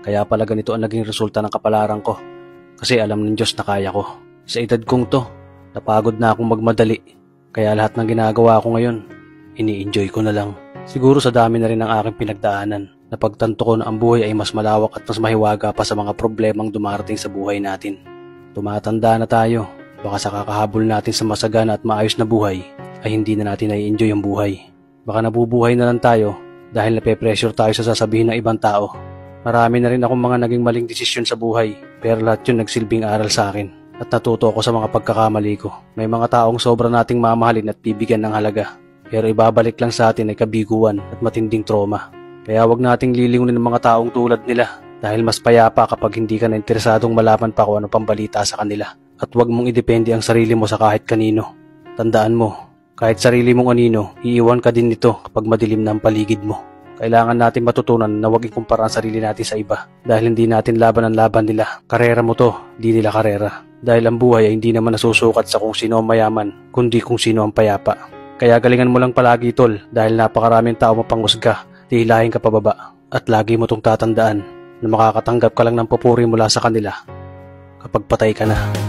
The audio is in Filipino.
Kaya pala ganito ang naging resulta ng kapalaran ko. Kasi alam ng Diyos na kaya ko. Sa edad kong to, napagod na akong magmadali. Kaya lahat ng ginagawa ko ngayon, ini-enjoy ko na lang. Siguro sa dami na rin ng aking pinagdaanan, napagtanto ko na ang buhay ay mas malawak at mas mahiwaga pa sa mga problemang dumarating sa buhay natin. Tumatanda na tayo, baka sa kakahabol natin sa masagana at maayos na buhay, ay hindi na natin nai-enjoy ang buhay. Baka nabubuhay na lang tayo dahil nape-pressure tayo sa sasabihin ng ibang tao. Marami na rin akong mga naging maling desisyon sa buhay, pero lahat yun nagsilbing aral sa akin at natuto ako sa mga pagkakamali ko. May mga taong sobra nating mamahalin at bibigyan ng halaga, pero ibabalik lang sa atin ay kabiguan at matinding trauma. Kaya wag nating lilingunin ng mga taong tulad nila dahil mas payapa kapag hindi ka na interesadong malaman pa kung ano pang balita sa kanila. At wag mong idepende ang sarili mo sa kahit kanino. Tandaan mo, kahit sarili mong anino, iiwan ka din nito kapag madilim na ang paligid mo. Kailangan natin matutunan na huwag ikumpara ang sarili natin sa iba dahil hindi natin laban ang laban nila. Karera mo to, di nila karera. Dahil ang buhay ay hindi naman nasusukat sa kung sino ang mayaman, kundi kung sino ang payapa. Kaya galingan mo lang palagi tol dahil napakaraming tao mapanghusga, hihilahin ka pababa. At lagi mo tong tatandaan na makakatanggap ka lang ng papuri mula sa kanila kapag patay ka na.